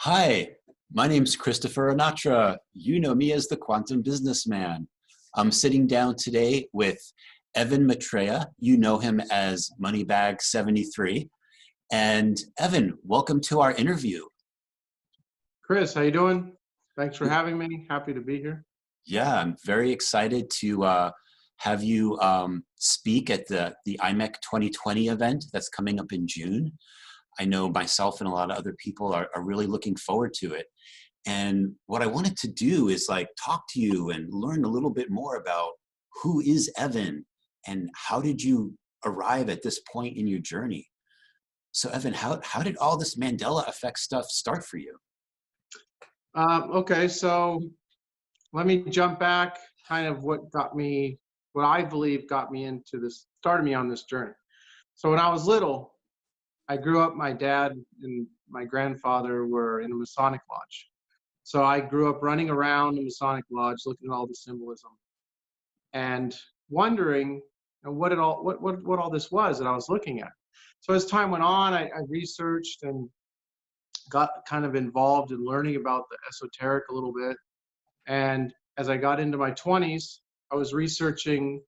Hi, my name's Christopher Anatra. You know me as the Quantum Businessman. I'm sitting down today with Evan Matraia. You know him as Moneybags73. And Evan, welcome to our interview. Chris, how you doing? Thanks for having me. Happy to be here. Yeah, I'm very excited to have you speak at the IMEC 2020 event that's coming up in June. I know myself and a lot of other people are really looking forward to it. And what I wanted to do is like talk to you and learn a little bit more about who is Evan and how did you arrive at this point in your journey? So Evan, how did all this Mandela Effect stuff start for you? Okay, so let me jump back. Kind of what I believe got me into this, started me on this journey. So when I was little, I grew up. My dad and my grandfather were in a Masonic lodge. So I grew up running around the Masonic lodge, looking at all the symbolism, and wondering what all this was that I was looking at. So as time went on, I researched and got kind of involved in learning about the esoteric a little bit. And as I got into my 20s, I was researching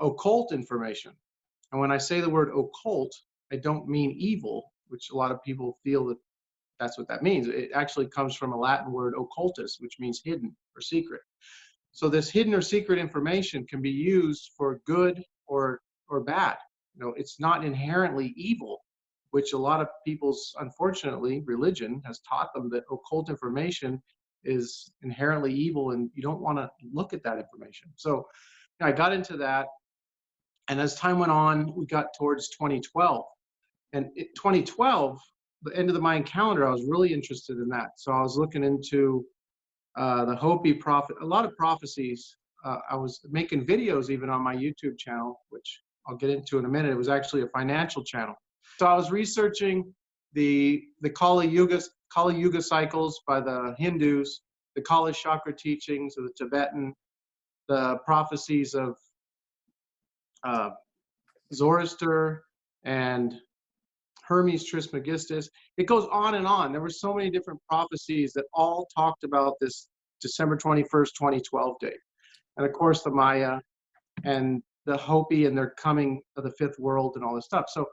occult information. And when I say the word occult, I don't mean evil, which a lot of people feel that that's what that means. It actually comes from a Latin word occultus, which means hidden or secret. So this hidden or secret information can be used for good or bad. It's not inherently evil, which a lot of people's, unfortunately, religion has taught them that occult information is inherently evil and you don't want to look at that information. So I got into that. And as time went on, we got towards 2012. And 2012, the end of the Mayan calendar, I was really interested in that. So I was looking into the Hopi prophet, a lot of prophecies. I was making videos even on my YouTube channel, which I'll get into in a minute. It was actually a financial channel. So I was researching the Kali Yuga cycles by the Hindus, the Kali chakra teachings of the Tibetan, the prophecies of Zoroaster and Hermes Trismegistus. It goes on and on. There were so many different prophecies that all talked about this December 21st, 2012 date. And of course, the Maya and the Hopi and their coming of the fifth world and all this stuff. So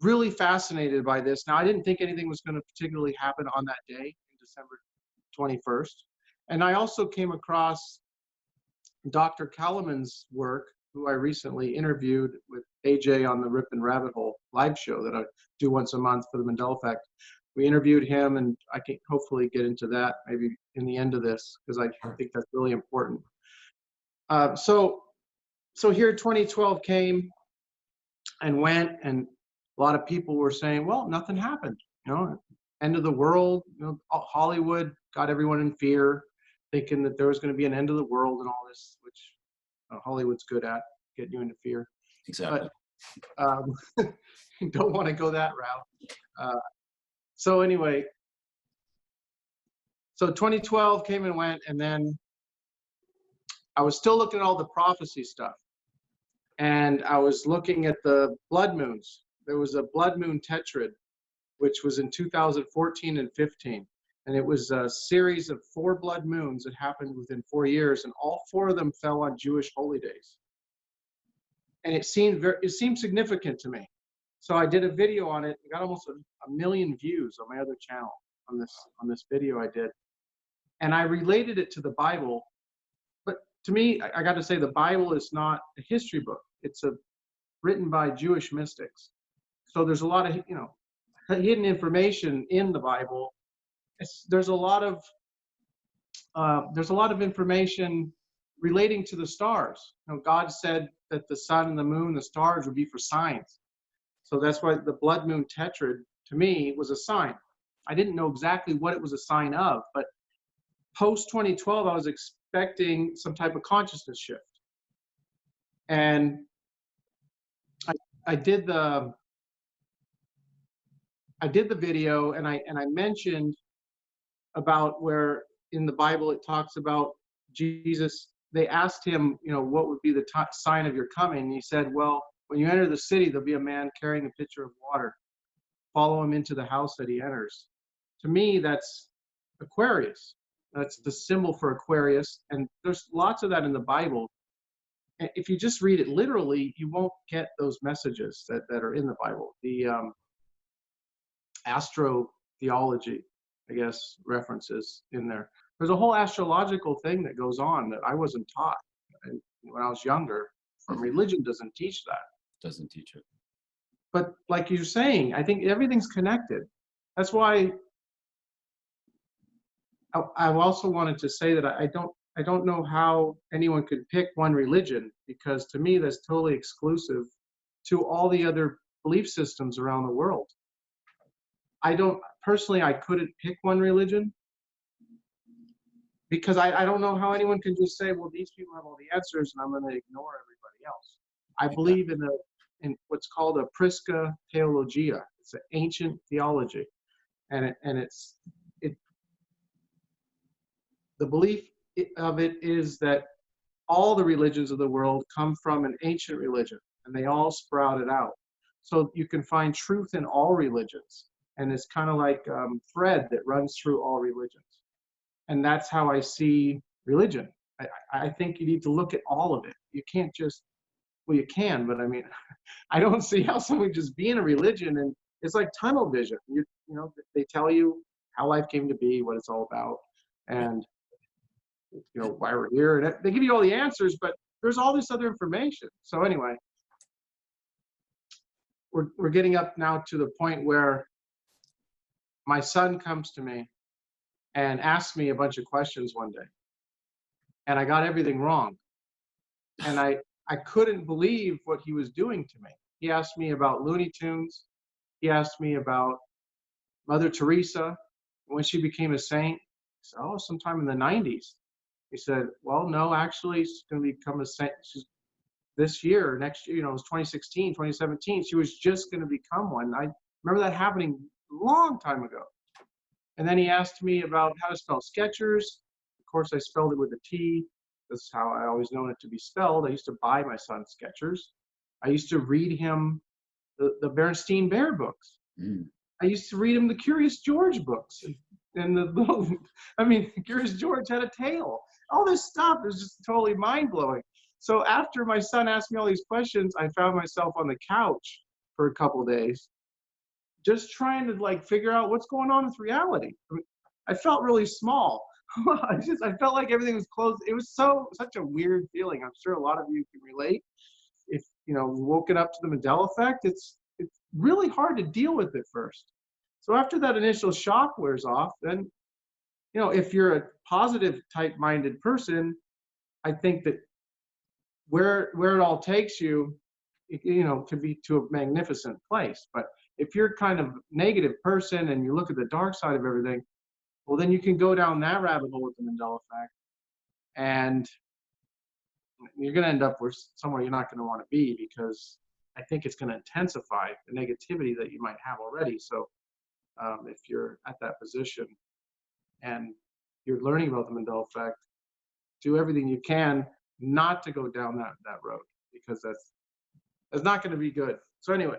really fascinated by this. Now, I didn't think anything was going to particularly happen on that day, in December 21st. And I also came across Dr. Kalaman's work, who I recently interviewed with AJ on the Rip and Rabbit Hole live show that I do once a month for the Mandela Effect. We interviewed him, and I can hopefully get into that maybe in the end of this, because I think that's really important. So here 2012 came and went, and a lot of people were saying, well, nothing happened, end of the world, Hollywood got everyone in fear, thinking that there was going to be an end of the world and all this, which Hollywood's good at, getting you into fear. Exactly. But don't want to go that route. So anyway, so 2012 came and went, and then I was still looking at all the prophecy stuff. And I was looking at the blood moons. There was a blood moon tetrad, which was in 2014 and 15. And it was a series of 4 blood moons that happened within 4 years, and all 4 of them fell on Jewish holy days. And it seemed significant to me. So I did a video on it. I got almost a million views on my other channel on this video I did. And I related it to the Bible. But to me, I got to say, the Bible is not a history book. It's written by Jewish mystics. So there's a lot of hidden information in the Bible. There's a lot of information relating to the stars. God said that the sun and the moon, the stars, would be for signs. So that's why the blood moon tetrad, to me, was a sign. I didn't know exactly what it was a sign of, but post 2012, I was expecting some type of consciousness shift. And I did the video, and I mentioned about where in the Bible it talks about Jesus. They asked him, what would be the sign of your coming? And he said, well, when you enter the city, there'll be a man carrying a pitcher of water. Follow him into the house that he enters. to me, that's Aquarius. That's the symbol for Aquarius. And there's lots of that in the Bible. And if you just read it literally, you won't get those messages that are in the Bible. The astro theology, I guess, references in there. There's a whole astrological thing that goes on that I wasn't taught when I was younger. From religion doesn't teach that. Doesn't teach it. But like you're saying, I think everything's connected. That's why I also wanted to say that I don't know how anyone could pick one religion, because to me that's totally exclusive to all the other belief systems around the world. I couldn't pick one religion, because I don't know how anyone can just say, well, these people have all the answers and I'm going to ignore everybody else. I believe in what's called a Prisca Theologia. It's an ancient theology, and the belief of it is that all the religions of the world come from an ancient religion, and they all sprouted out. So you can find truth in all religions, and it's kind of like a thread that runs through all religions. And that's how I see religion. I think you need to look at all of it. You can't just, well, you can, but I mean, I don't see how someone just be in a religion, and it's like tunnel vision. You know, they tell you how life came to be, what it's all about, and you know, why we're here, and they give you all the answers, but there's all this other information. So anyway, we're getting up now to the point where my son comes to me and asks me a bunch of questions one day, and I got everything wrong, and I couldn't believe what he was doing to me. He asked me about Looney Tunes. He asked me about Mother Teresa, when she became a saint. I said, oh, sometime in the 90s. He said, well, no, actually, she's going to become a saint. She's this year, next year, you know, it was 2016, 2017. She was just going to become one. I remember that happening a long time ago. And then he asked me about how to spell Skechers. Of course, I spelled it with a T. That's how I always known it to be spelled. I used to buy my son Skechers. I used to read him the Bernstein Bear books. I used to read him the Curious George books. And the little, I mean, Curious George had a tail. All this stuff is just totally mind-blowing. So after my son asked me all these questions, I found myself on the couch for a couple of days, just trying to like figure out what's going on with reality. I mean, I felt really small. I felt like everything was closed. It was such a weird feeling. I'm sure a lot of you can relate. If you know, woken up to the Mandela Effect, it's really hard to deal with at first. So after that initial shock wears off, then, you know, if you're a positive type-minded person, I think that where it all takes you, you know, could be to a magnificent place. But if you're kind of negative person and you look at the dark side of everything, well, then you can go down that rabbit hole with the Mandela Effect, and you're going to end up with somewhere you're not going to want to be, because I think it's going to intensify the negativity that you might have already. So if you're at that position and you're learning about the Mandela Effect, do everything you can not to go down that road, because that's not going to be good. So anyway,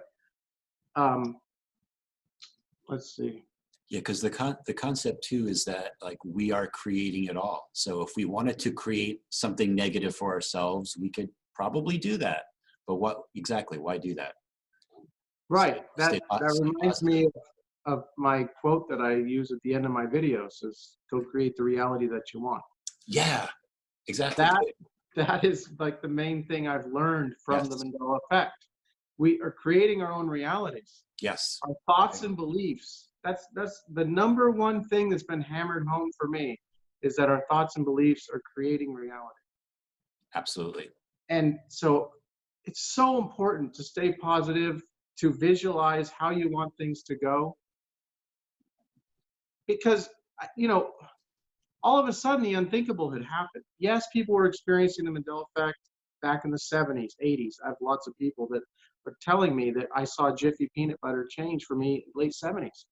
let's see. Yeah, because the concept too is that like we are creating it all. So if we wanted to create something negative for ourselves, we could probably do that. But what exactly? Why do that? Right. That reminds me of my quote that I use at the end of my videos: is go create the reality that you want. Yeah, exactly. That is like the main thing I've learned from the Mandela Effect. We are creating our own realities. Yes. Our thoughts and beliefs. That's the number one thing that's been hammered home for me, is that our thoughts and beliefs are creating reality. Absolutely. And so it's so important to stay positive, to visualize how you want things to go. Because, you know, all of a sudden the unthinkable had happened. Yes, people were experiencing the Mandela Effect back in the 70s, 80s. I have lots of people that are telling me that I saw Jiffy peanut butter change for me in late 70s.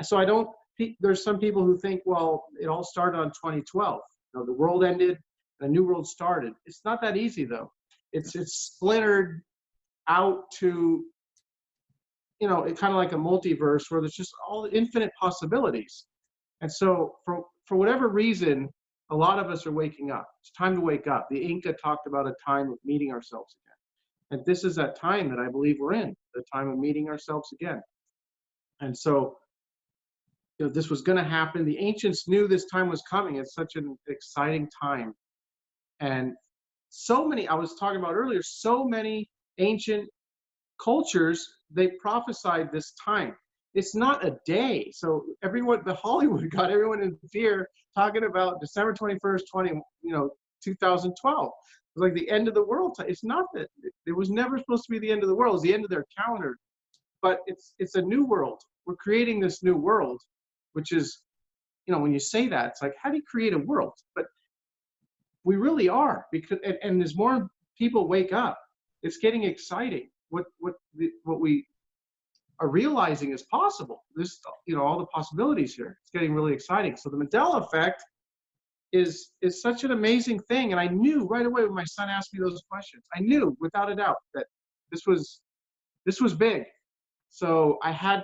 So there's some people who think, well, it all started on 2012. You know, the world ended and a new world started. It's not that easy though. It's splintered out to you know, it kind of like a multiverse where there's just all the infinite possibilities. And so for whatever reason, a lot of us are waking up. It's time to wake up. The Inca talked about a time of meeting ourselves again. And this is that time that I believe we're in, the time of meeting ourselves again. And so, you know, this was going to happen. The ancients knew this time was coming. It's such an exciting time. And so many, I was talking about earlier, so many ancient cultures, they prophesied this time. It's not a day. So everyone, the Hollywood got everyone in fear talking about December 21st, 2012. It was like the end of the world. It's not that. It was never supposed to be the end of the world. It was the end of their calendar. But it's a new world. We're creating this new world, which is, you know, when you say that, it's like, how do you create a world? But we really are, because and as more people wake up, it's getting exciting. What we are realizing is possible. This, you know, all the possibilities here. It's getting really exciting. So the Mandela Effect is such an amazing thing. And I knew right away when my son asked me those questions, I knew without a doubt that this was big. So I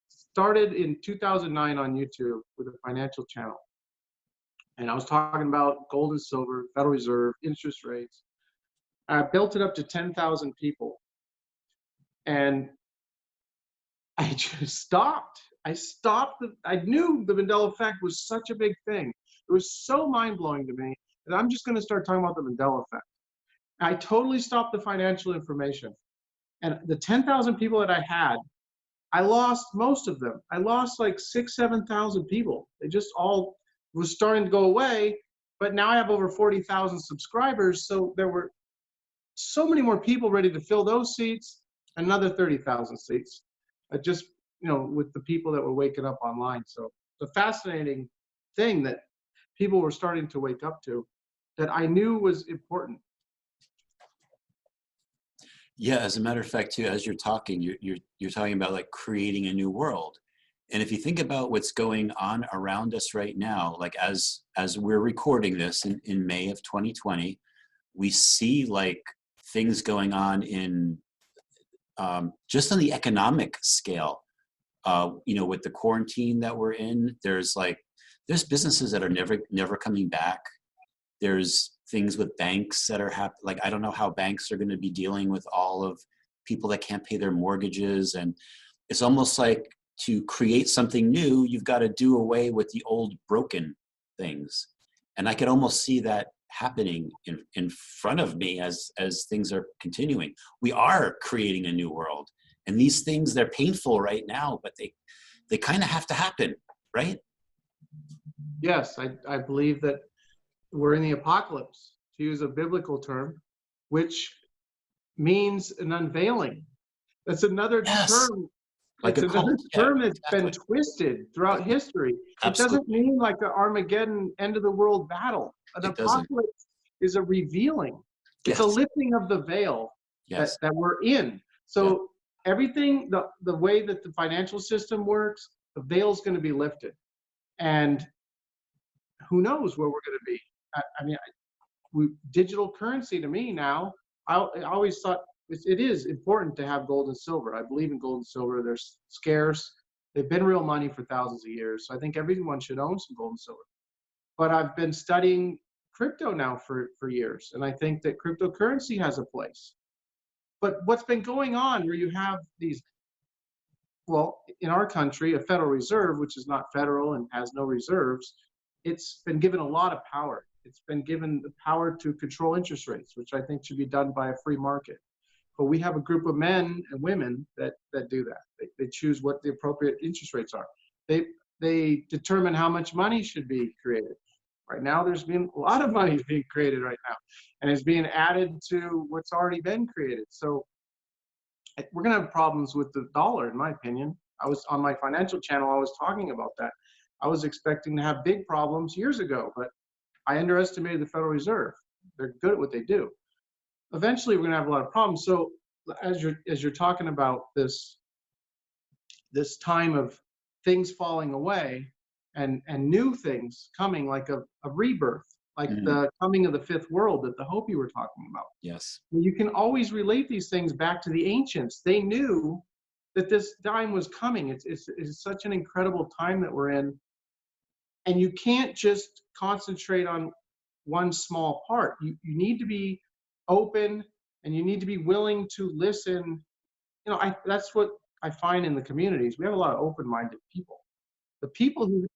started in 2009 on YouTube with a financial channel. And I was talking about gold and silver, Federal Reserve, interest rates. I built it up to 10,000 people. And I just stopped. I knew the Mandela Effect was such a big thing. It was so mind-blowing to me that I'm just going to start talking about the Mandela Effect. I totally stopped the financial information. And the 10,000 people that I had, I lost most of them. I lost like 6,000, 7,000 people. They just all was starting to go away. But now I have over 40,000 subscribers. So there were so many more people ready to fill those seats, another 30,000 seats, just, you know, with the people that were waking up online. So the fascinating thing that people were starting to wake up to that I knew was important. Yeah, as a matter of fact, too, as you're talking, you're talking about like creating a new world. And if you think about what's going on around us right now, like as we're recording this in May of 2020, we see like things going on in just on the economic scale. You know, with the quarantine that we're in, there's businesses that are never coming back. There's things with banks that are like, I don't know how banks are going to be dealing with all of people that can't pay their mortgages. And it's almost like to create something new, you've got to do away with the old broken things. And I could almost see that happening in front of me as things are continuing. We are creating a new world. And these things, they're painful right now, but they kind of have to happen, right? Yes, I believe that we're in the apocalypse, to use a biblical term, which means an unveiling. That's another term. Like it's another term that's exactly. been twisted throughout history. Absolutely. It doesn't mean like the Armageddon end of the world battle. An apocalypse is a revealing. It's a lifting of the veil that we're in. So everything, the way that the financial system works, the veil's going to be lifted. And who knows where we're going to be. I mean, digital currency to me now, I always thought it is important to have gold and silver. I believe in gold and silver. They're scarce. They've been real money for thousands of years. So I think everyone should own some gold and silver. But I've been studying crypto now for years. And I think that cryptocurrency has a place. But what's been going on where you have these, well, in our country, a Federal Reserve, which is not federal and has no reserves, it's been given a lot of power. It's been given the power to control interest rates, which I think should be done by a free market. But we have a group of men and women that do that. They choose what the appropriate interest rates are. They determine how much money should be created. Right now, there's been a lot of money being created right now, and it's being added to what's already been created. So we're going to have problems with the dollar, in my opinion. I was on my financial channel, I was talking about that. I was expecting to have big problems years ago, but I underestimated the Federal Reserve. They're good at what they do. Eventually, we're going to have a lot of problems. So as you're talking about this time of things falling away and new things coming, like a rebirth, like Mhm. the coming of the fifth world, that the hope you were talking about. Yes. You can always relate these things back to the ancients. They knew that this time was coming. It's such an incredible time that we're in. And you can't just concentrate on one small part. You need to be open, and you need to be willing to listen. That's what I find in the communities. We have a lot of open-minded people. The people who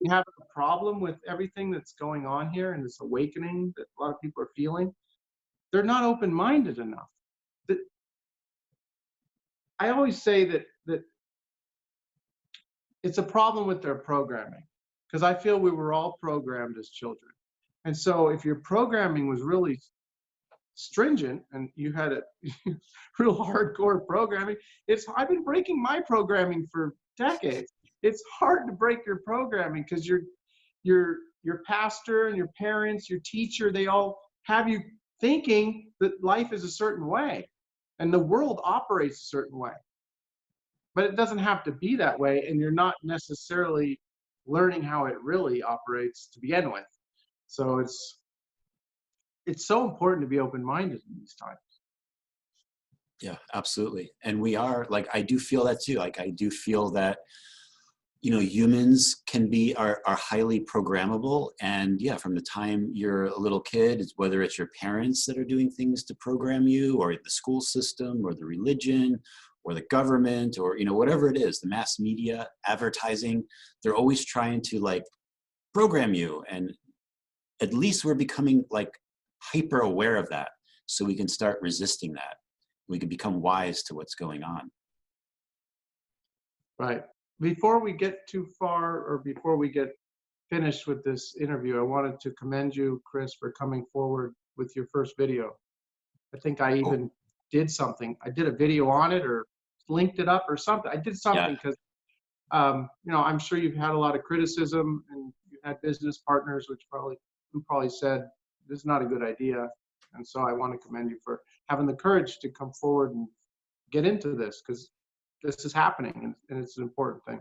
have a problem with everything that's going on here and this awakening that a lot of people are feeling, they're not open-minded enough. I always say that it's a problem with their programming, because I feel we were all programmed as children. And so if your programming was really stringent and you had a real hardcore programming, I've been breaking my programming for decades. It's hard to break your programming because your pastor and your parents, your teacher, they all have you thinking that life is a certain way and the world operates a certain way. But it doesn't have to be that way, and you're not necessarily learning how it really operates to begin with. So it's so important to be open-minded in these times. Yeah, absolutely. And we are, like, I do feel that too. Like, I do feel that, you know, humans are highly programmable. And yeah, from the time you're a little kid, whether it's your parents that are doing things to program you, or the school system, or the religion, or the government, or, you know, whatever it is, the mass media, advertising, they're always trying to like program you. And at least we're becoming like hyper aware of that, so we can start resisting that. We can become wise to what's going on. Right. Before we get too far, or before we get finished with this interview, I wanted to commend you, Chris, for coming forward with your first video. I think I Oh, even did something. I did a video on it, or linked it up or something. I did yeah. something because, I'm sure you've had a lot of criticism, and you've had business partners who probably said this is not a good idea. And so I want to commend you for having the courage to come forward and get into this, because this is happening, and it's an important thing.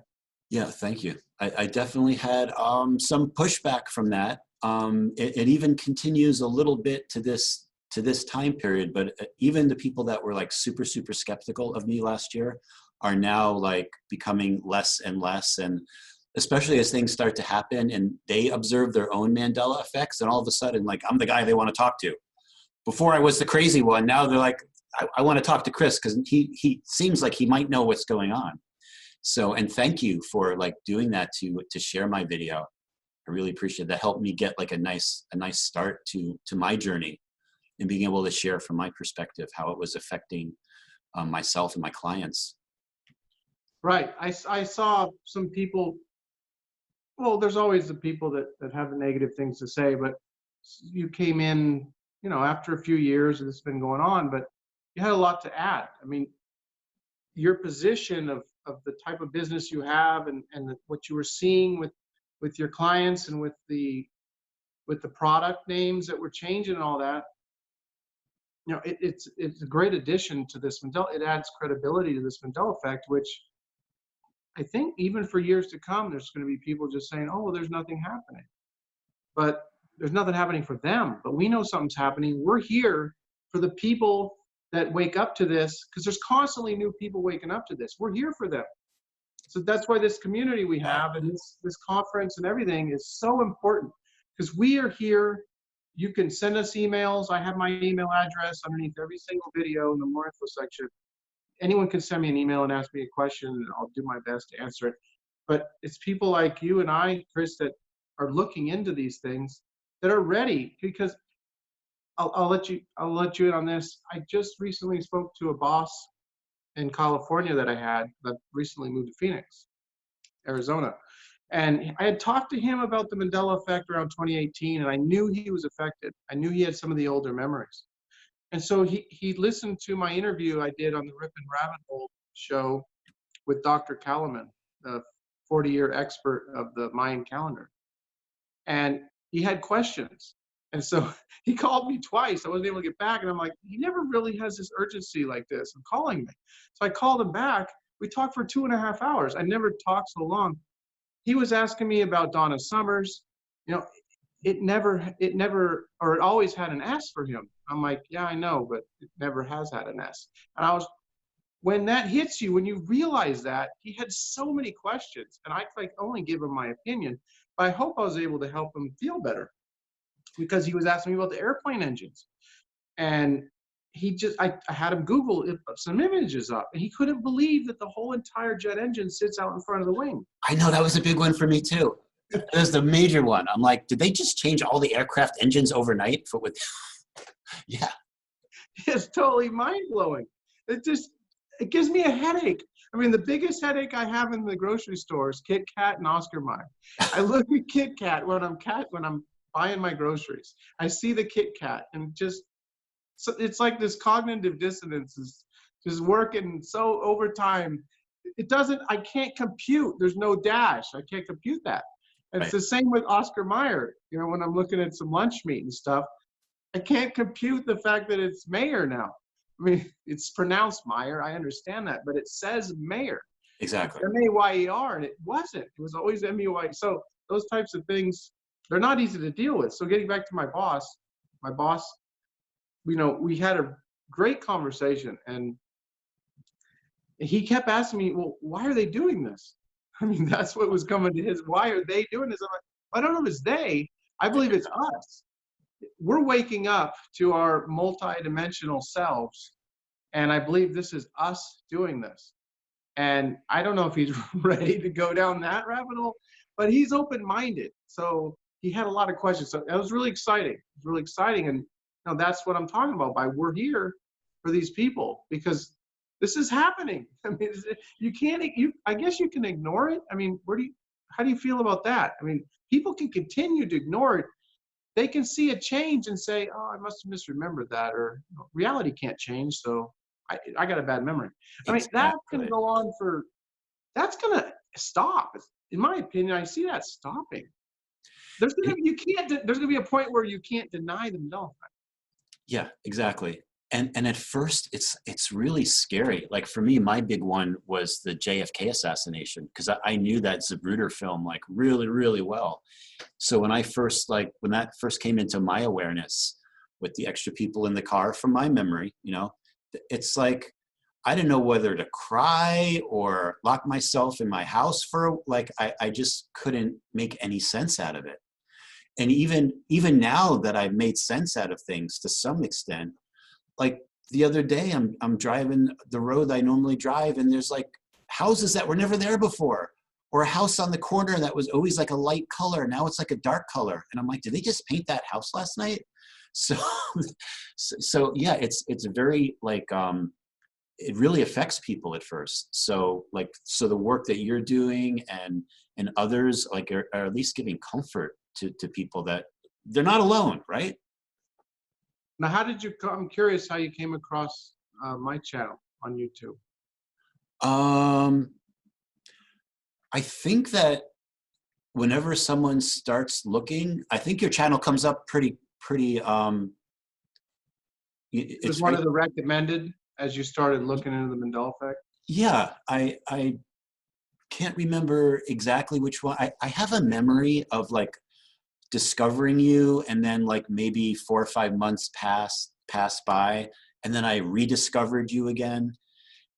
Yeah, thank you. I definitely had some pushback from that. It even continues a little bit to this time period, but even the people that were like super, super skeptical of me last year are now like becoming less and less. And especially as things start to happen and they observe their own Mandela effects, and all of a sudden, like, I'm the guy they want to talk to. Before I was the crazy one. Now they're like, I want to talk to Chris because he seems like he might know what's going on. So, and thank you for like doing that to share my video. I really appreciate that. Helped me get like a nice start to my journey, and being able to share from my perspective how it was affecting myself and my clients. Right. I saw some people. Well, there's always the people that have the negative things to say, but you came in, after a few years and it's been going on, but you had a lot to add. I mean, your position of the type of business you have, and what you were seeing with your clients, and with the product names that were changing and all that, it's a great addition to this Mandela. It adds credibility to this Mandela effect, which I think even for years to come, there's going to be people just saying, oh, well, there's nothing happening. But there's nothing happening for them. But we know something's happening. We're here for the people that wake up to this, because there's constantly new people waking up to this. We're here for them. So that's why this community we have, and this conference and everything, is so important, because we are here. You can send us emails. I have my email address underneath every single video in the more info section. Anyone can send me an email and ask me a question, and I'll do my best to answer it. But it's people like you and I, Chris, that are looking into these things, that are ready. Because I'll let you in on this. I just recently spoke to a boss in California that recently moved to Phoenix, Arizona. And I had talked to him about the Mandela effect around 2018, and I knew he was affected. I knew he had some of the older memories. And so he listened to my interview I did on the Rip and Rabbit Hole show with Dr. Kalaman, the 40-year expert of the Mayan Calendar. And he had questions. And so he called me twice. I wasn't able to get back. And I'm like, he never really has this urgency like this of calling me. So I called him back. We talked for 2.5 hours. I never talked so long. He was asking me about Donna Summers. it never, or it always had an S for him. I'm like, yeah, I know, but it never has had an S. And when that hits you, when you realize that, he had so many questions, and I like only give him my opinion, but I hope I was able to help him feel better, because he was asking me about the airplane engines, and I had him Google some images up, and he couldn't believe that the whole entire jet engine sits out in front of the wing. I know, that was a big one for me too. That was the major one. I'm like, did they just change all the aircraft engines overnight yeah. It's totally mind blowing. It gives me a headache. I mean, the biggest headache I have in the grocery store is Kit Kat and Oscar Mayer. I look at Kit Kat when I'm buying my groceries. I see the Kit Kat, and so it's like this cognitive dissonance is just working so overtime. I can't compute. There's no dash. I can't compute that. It's Right. the same with Oscar Mayer. When I'm looking at some lunch meat and stuff, I can't compute the fact that it's Mayer now. I mean, it's pronounced Meyer. I understand that, but it says Mayer. Exactly. M-A-Y-E-R, and it wasn't. It was always M-E-Y. So those types of things, they're not easy to deal with. So getting back to my boss, we had a great conversation, and he kept asking me, well, why are they doing this? I mean, that's what was coming to his, why are they doing this? I'm like, I don't know if it's they. I believe it's us. We're waking up to our multi-dimensional selves, and I believe this is us doing this. And I don't know if he's ready to go down that rabbit hole, but he's open-minded. So he had a lot of questions. So it was really exciting. It was really exciting. And that's what I'm talking about by we're here for these people, because this is happening. I mean, I guess you can ignore it. I mean, how do you feel about that? I mean, people can continue to ignore it. They can see a change and say, oh, I must have misremembered that, or reality can't change, so I got a bad memory. I mean, that's going to go on that's going to stop. In my opinion, I see that stopping. There's going to be a point where you can't deny them. No. Yeah, exactly. And at first, it's really scary. Like for me, my big one was the Jfk assassination, because I knew that Zapruder film like really, really well. So when that first came into my awareness with the extra people in the car, from my memory, it's like I didn't know whether to cry or lock myself in my house I just couldn't make any sense out of it. And even now that I've made sense out of things to some extent, like the other day, I'm driving the road I normally drive, and there's like houses that were never there before, or a house on the corner that was always like a light color. Now it's like a dark color. And I'm like, did they just paint that house last night? So yeah, it's very like, it really affects people at first. So the work that you're doing and others like are at least giving comfort to people that they're not alone, right? Now, I'm curious how you came across my channel on YouTube. I think that whenever someone starts looking, I think your channel comes up pretty. It was one of the recommended as you started looking into the Mandela Effect. Yeah, I can't remember exactly which one. I have a memory of like discovering you, and then like maybe 4 or 5 months passed by, and then I rediscovered you again.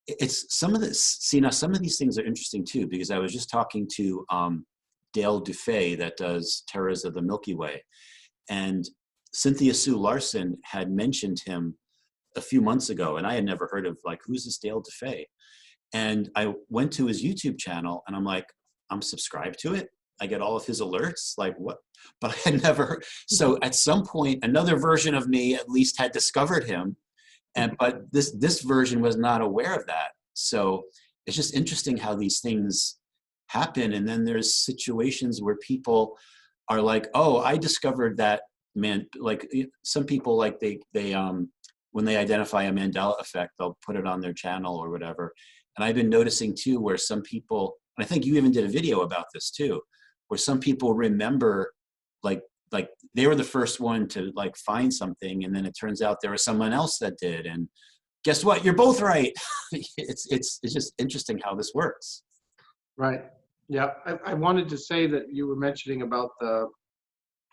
It's some of this. Now some of these things are interesting too, because I was just talking to Dale Dufay that does Terrors of the Milky Way, and Cynthia Sue Larson had mentioned him a few months ago, and I had never heard of like, who's this Dale Dufay? And I went to his YouTube channel, and I'm like, I'm subscribed to it. I get all of his alerts, like what? But I had never. So at some point, another version of me at least had discovered him, but this version was not aware of that. So it's just interesting how these things happen. And then there's situations where people are like, oh, I discovered that, man. Like some people, like they when they identify a Mandela effect, they'll put it on their channel or whatever. And I've been noticing too, where some people, and I think you even did a video about this too, where some people remember like they were the first one to like find something, and then it turns out there was someone else that did, and guess what? You're both right. It's just interesting how this works. Right. Yeah. I wanted to say that you were mentioning about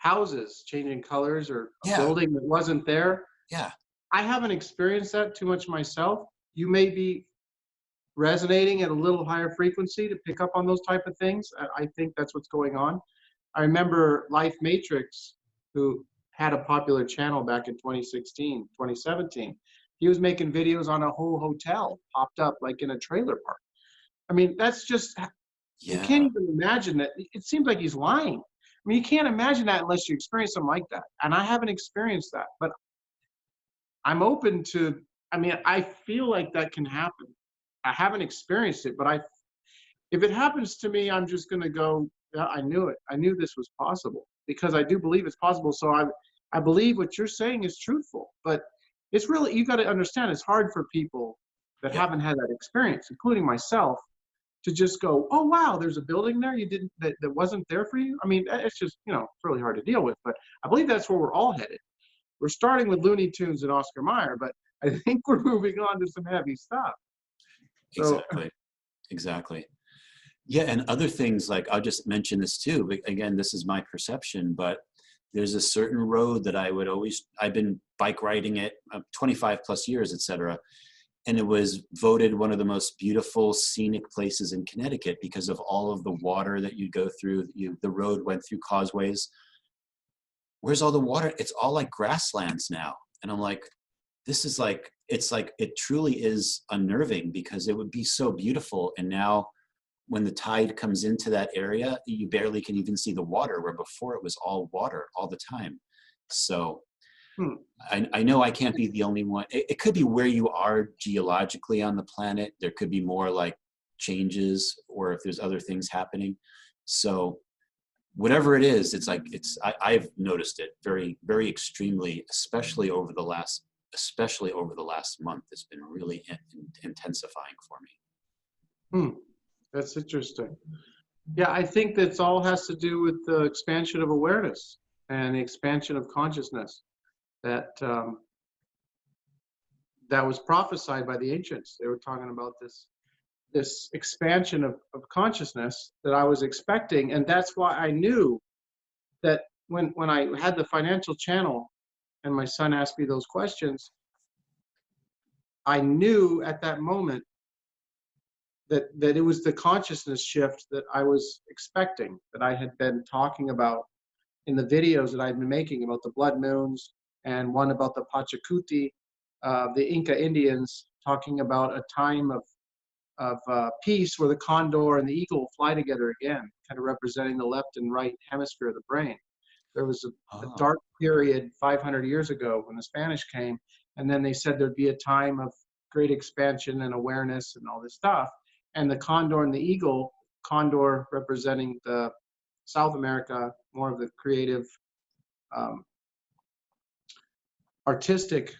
houses changing colors or a Yeah, building that wasn't there. yeah, I haven't experienced that too much myself. You may be resonating at a little higher frequency to pick up on those type of things. I think that's what's going on. I remember Life Matrix, who had a popular channel back in 2016, 2017. He was making videos on a whole hotel popped up like in a trailer park. I mean, that's just, you can't yeah, even imagine that. It seems like he's lying. I mean, you can't imagine that unless you experience something like that. And I haven't experienced that, but I'm open to, I mean, I feel like that can happen. I haven't experienced it, but if it happens to me, I'm just going to go, yeah, I knew it. I knew this was possible because I do believe it's possible. So I believe what you're saying is truthful, but it's really, you got to understand, it's hard for people that yeah, haven't had that experience, including myself, to just go, oh, wow, there's a building there you didn't, that wasn't there for you. I mean, it's just, it's really hard to deal with, but I believe that's where we're all headed. We're starting with Looney Tunes and Oscar Mayer, but I think we're moving on to some heavy stuff. So, exactly, exactly. Yeah, and other things like I'll just mention this too. But again, this is my perception, but there's a certain road that I've been bike riding it 25 plus years, etc. And it was voted one of the most beautiful scenic places in Connecticut because of all of the water that you go through. The road went through causeways. Where's all the water? It's all like grasslands now. And I'm like, this is like, it's like, it truly is unnerving because it would be so beautiful. And now when the tide comes into that area, you barely can even see the water, where before it was all water all the time. So hmm. I know I can't be the only one. It could be where you are geologically on the planet. There could be more like changes, or if there's other things happening. So whatever it is, it's like I've noticed it very, very extremely, especially over the last month. It's been really intensifying for me. Hmm. That's interesting. Yeah, I think that's all has to do with the expansion of awareness and the expansion of consciousness that that was prophesied by the ancients. They were talking about this expansion of consciousness that I was expecting, and that's why I knew that when I had the financial channel and my son asked me those questions, I knew at that moment that it was the consciousness shift that I was expecting, that I had been talking about in the videos that I've been making about the blood moons, and one about the Pachacuti, the Inca Indians, talking about a time of peace where the condor and the eagle fly together again, kind of representing the left and right hemisphere of the brain. There was a Oh, dark period 500 years ago when the Spanish came, and then they said there'd be a time of great expansion and awareness and all this stuff. And the condor and the eagle, condor representing the South America, more of the creative, um, artistic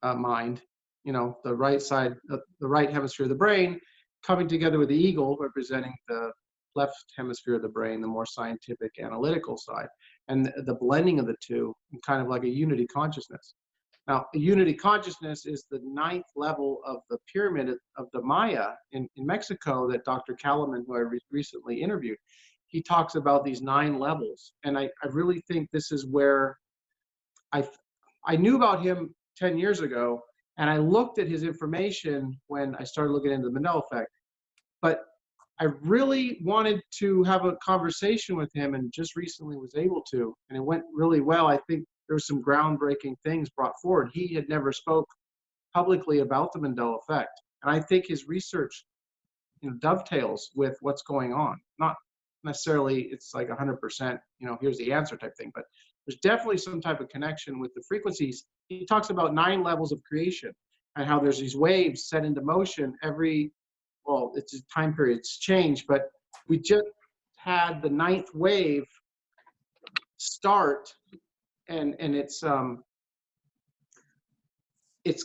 mind, the right side, the right hemisphere of the brain, coming together with the eagle representing the left hemisphere of the brain, the more scientific, analytical side, and the blending of the two, kind of like a unity consciousness. Now, a unity consciousness is the ninth level of the pyramid of the Maya in Mexico that Dr. Kalaman, who I recently interviewed, he talks about these 9 levels. And I really think this is where I, I knew about him 10 years ago, and I looked at his information when I started looking into the Mandela Effect. But I really wanted to have a conversation with him, and just recently was able to, and it went really well. I think there were some groundbreaking things brought forward. He had never spoke publicly about the Mandela Effect, and I think his research, dovetails with what's going on. Not necessarily it's like 100%, here's the answer type thing, but there's definitely some type of connection with the frequencies. He talks about 9 levels of creation and how there's these waves set into motion every, well, it's a time period's change, but we just had the 9th wave start, and it's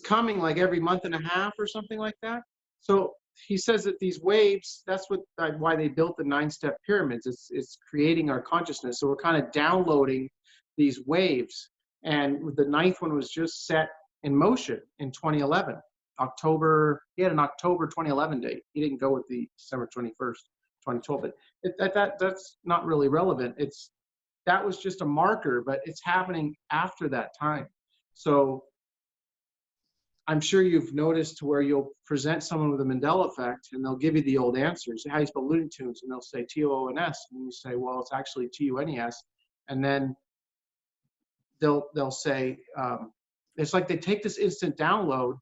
coming like every month and a half or something like that. So he says that these waves, that's why they built the 9-step pyramids. It's creating our consciousness. So we're kind of downloading these waves. And the 9th one was just set in motion in 2011. He had an October 2011 date. He didn't go with the December 21st, 2012. But that's not really relevant. that was just a marker, but it's happening after that time. So I'm sure you've noticed where you'll present someone with a Mandela effect and they'll give you the old answers. How you spell Looney Tunes? And they'll say T-O-O-N-S. And you say, well, it's actually T-U-N-E-S. And then they'll say, it's like they take this instant download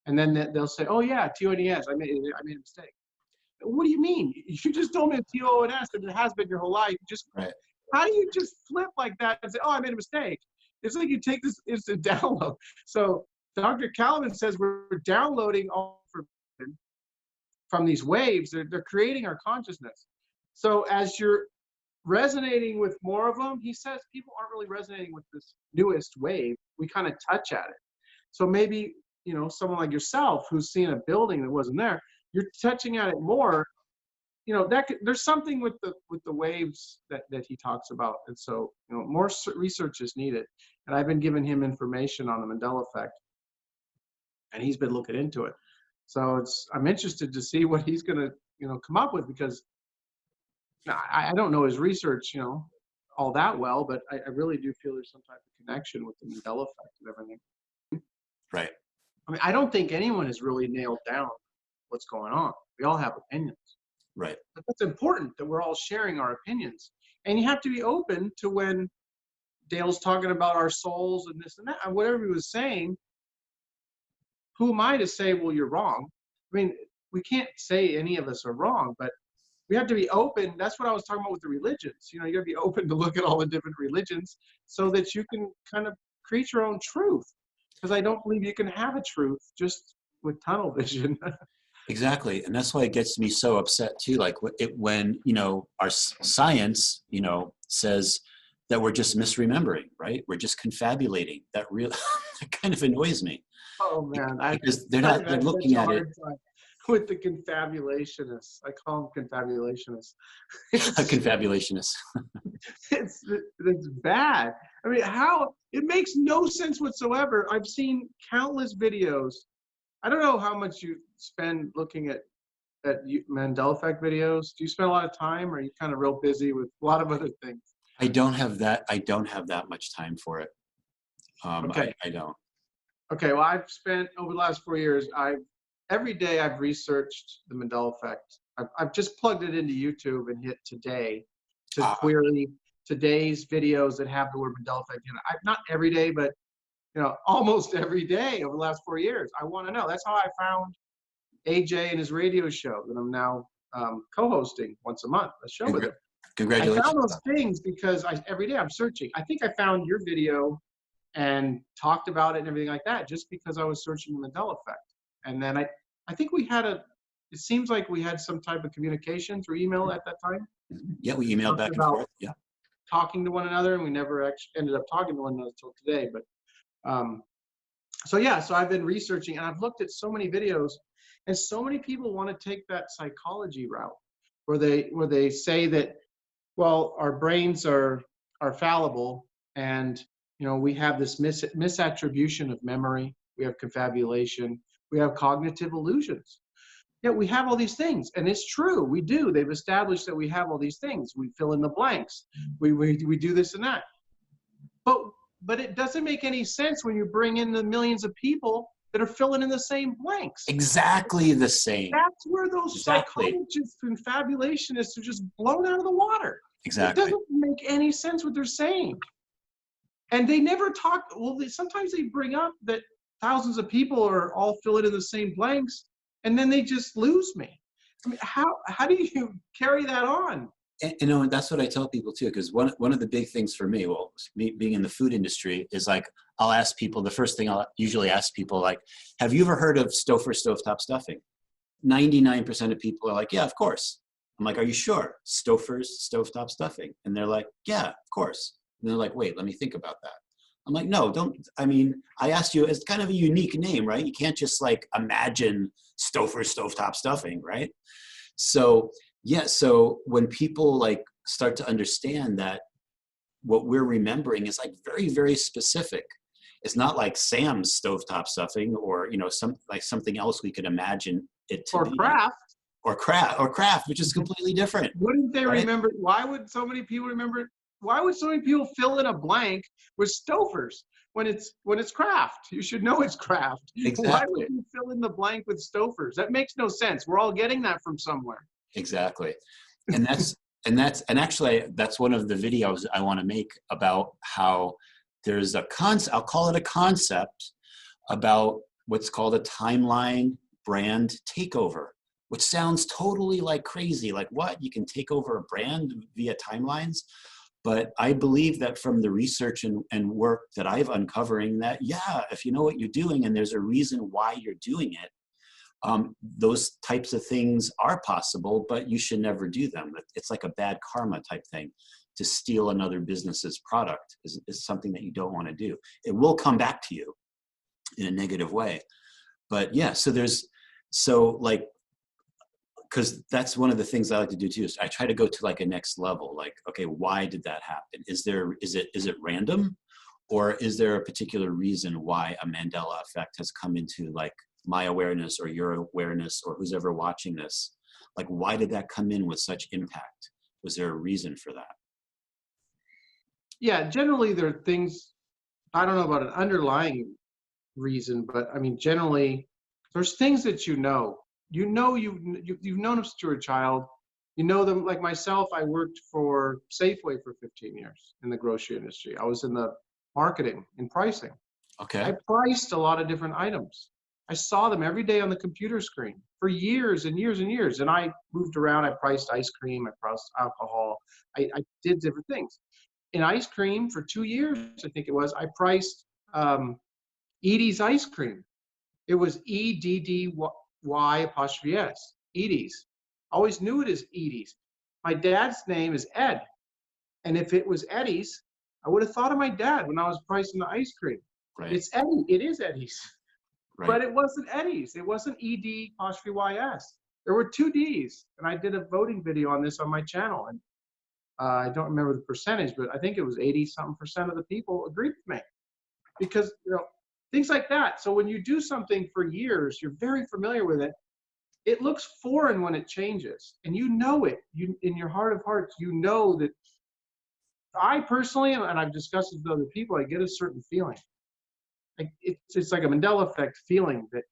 and then they'll say, oh yeah, T-O-N-E-S. I made a mistake. What do you mean? You just told me T-O-O-N-S and it has been your whole life. Just Right. How do you just flip like that and say, oh, I made a mistake? It's like you take this instant download. So Dr. Calvin says we're downloading all from these waves. They're creating our consciousness. So as you're resonating with more of them, he says people aren't really resonating with this newest wave. We kind of touch at it. So maybe, you know, someone like yourself who's seen a building that wasn't there, you're touching at it more. You know, there's something with the waves that he talks about. And so, you know, more research is needed. And I've been giving him information on the Mandela effect, and he's been looking into it. So I'm interested to see what he's going to, you know, come up with, because I don't know his research, you know, all that well, but I really do feel there's some type of connection with the Mandela effect and everything. Right. I mean, I don't think anyone has really nailed down what's going on. We all have opinions. Right. But that's important that we're all sharing our opinions. And you have to be open to when Dale's talking about our souls and this and that, and whatever he was saying, who am I to say, well, you're wrong? I mean, we can't say any of us are wrong, but we have to be open. That's what I was talking about with the religions. You know, you got to be open to look at all the different religions so that you can kind of create your own truth. Because I don't believe you can have a truth just with tunnel vision. Exactly. And that's why it gets me so upset too. Like when, you know, our science, you know, says that we're just misremembering, right? We're just confabulating. That kind of annoys me. Oh man. Because they're looking at it. With the confabulationists. I call them confabulationists. A confabulationist. It's bad. I mean, it makes no sense whatsoever. I've seen countless videos. I don't know how much you spend looking at Mandela Effect videos. Do you spend a lot of time, or are you kind of real busy with a lot of other things? I don't have that much time for it. Okay. I don't. Okay, well, I've spent over the last 4 years, every day I've researched the Mandela Effect. I've just plugged it into YouTube and hit today to query today's videos that have the word Mandela Effect in it. Not every day, but you know, almost every day over the last 4 years. I want to know. That's how I found AJ and his radio show that I'm now co-hosting once a month, a show with him. Congratulations. I found those things because every day I'm searching. I think I found your video and talked about it and everything like that just because I was searching the Mandela Effect. And then I think it seems like we had some type of communication through email at that time. Yeah, we emailed back and forth. Yeah. Talking to one another, and we never actually ended up talking to one another until today. But so I've been researching, and I've looked at so many videos, and so many people want to take that psychology route where they say that, well, our brains are fallible, and you know, we have this misattribution of memory, we have confabulation, we have cognitive illusions. Yeah, we have all these things, and it's true, we do. They've established that we have all these things. We fill in the blanks. We do this and that. But it doesn't make any sense when you bring in the millions of people that are filling in the same blanks. Exactly the same. That's where those psychologists and fabulationists are just blown out of the water. Exactly. It doesn't make any sense what they're saying. And they never talk, well, sometimes they bring up that thousands of people are all filling in the same blanks, and then they just lose me. I mean, how do you carry that on? And, you know, and that's what I tell people too, because one of the big things for me, well, me being in the food industry, is like, I'll ask people, the first thing I'll usually ask people, like, have you ever heard of stovetop stuffing? 99% of people are like, yeah, of course. I'm like, are you sure? Stovetop stuffing? And they're like, yeah, of course. And they're like, wait, let me think about that. I'm like, no, I asked you, it's kind of a unique name, right? You can't just like imagine stovetop stuffing, right? So yeah, so when people like start to understand that what we're remembering is like very, very specific. It's not like Sam's stovetop stuffing, or, you know, something else we could imagine it to be. Or craft, which is completely different. Wouldn't they remember? Why would so many people remember why would so many people fill in a blank with Stouffer's when it's craft? You should know it's craft. Why Exactly. would you fill in the blank with Stouffer's? That makes no sense. We're all getting that from somewhere. Exactly. And and actually that's one of the videos I want to make about how there's a I'll call it a concept about what's called a timeline brand takeover, which sounds totally like crazy. Like, what? You can take over a brand via timelines? But I believe that from the research and work that I've uncovering that, yeah, if you know what you're doing and there's a reason why you're doing it, those types of things are possible, but you should never do them. It's like a bad karma type thing. To steal another business's product is something that you don't want to do. It will come back to you in a negative way. But yeah, because that's one of the things I like to do too, is I try to go to like a next level. Like, okay, why did that happen? Is it random, or is there a particular reason why a Mandela effect has come into like my awareness or your awareness or who's ever watching this? Like, why did that come in with such impact? Was there a reason for that? Yeah, generally there are things, I don't know about an underlying reason, but I mean, generally there's things that you've known them since you were a child. You know them, like myself, I worked for Safeway for 15 years in the grocery industry. I was in the marketing and pricing. Okay. I priced a lot of different items. I saw them every day on the computer screen for years and years and years. And I moved around. I priced ice cream. I priced alcohol. I did different things. In ice cream for 2 years, I think it was, I priced Edie's ice cream. It was EDDY''S, Edie's. Always knew it as Edie's. My dad's name is Ed. And if it was Eddie's, I would have thought of my dad when I was pricing the ice cream. Right. It's Eddie. It is Eddie's. Right. But it wasn't Eddie's. It wasn't ED'Ys. There were 2 D's. And I did a voting video on this on my channel. And I don't remember the percentage, but I think it was 80-something% of the people agreed with me. Because, things like that. So when you do something for years, you're very familiar with it. It looks foreign when it changes. And you know it. In your heart of hearts, you know that. I personally, and I've discussed this with other people, I get a certain feeling. Like it's like a Mandela Effect feeling that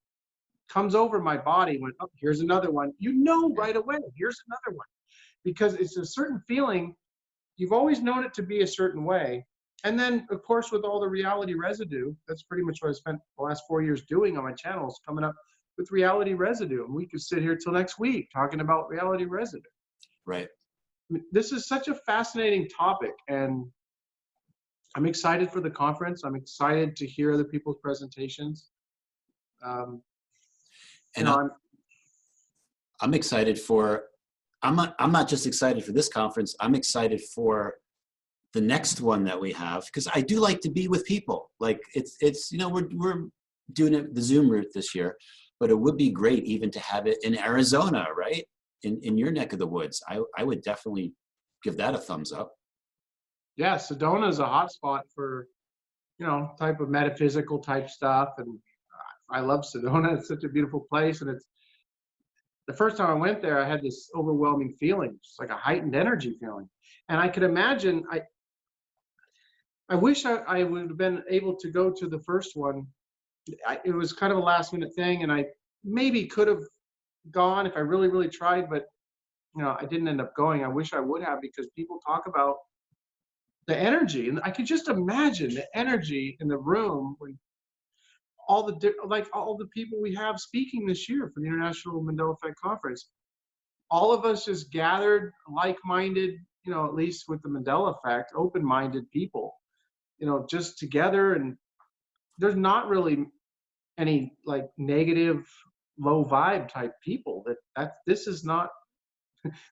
comes over my body when, oh, here's another one. You know right away, here's another one. Because it's a certain feeling. You've always known it to be a certain way. And then, of course, with all the reality residue, that's pretty much what I spent the last 4 years doing on my channels, coming up with reality residue. And we could sit here till next week talking about reality residue. Right. I mean, this is such a fascinating topic, and I'm excited for the conference. I'm excited to hear other people's presentations. I'm excited for. I'm not just excited for this conference. I'm excited for the next one that we have, because I do like to be with people. Like it's we're doing it the Zoom route this year, but it would be great even to have it in Arizona, right? In your neck of the woods. I would definitely give that a thumbs up. Yeah, Sedona is a hot spot for, type of metaphysical type stuff. And I love Sedona. It's such a beautiful place. And it's the first time I went there, I had this overwhelming feeling, just like a heightened energy feeling. And I could imagine, I wish I would have been able to go to the first one. It was kind of a last minute thing, and I maybe could have gone if I really, really tried, but I didn't end up going. I wish I would have, because people talk about the energy, and I could just imagine the energy in the room when all the people we have speaking this year for the International Mandela Effect Conference, all of us just gathered, like-minded, at least with the Mandela Effect, open-minded people, just together. And there's not really any like negative, low vibe type people. This is not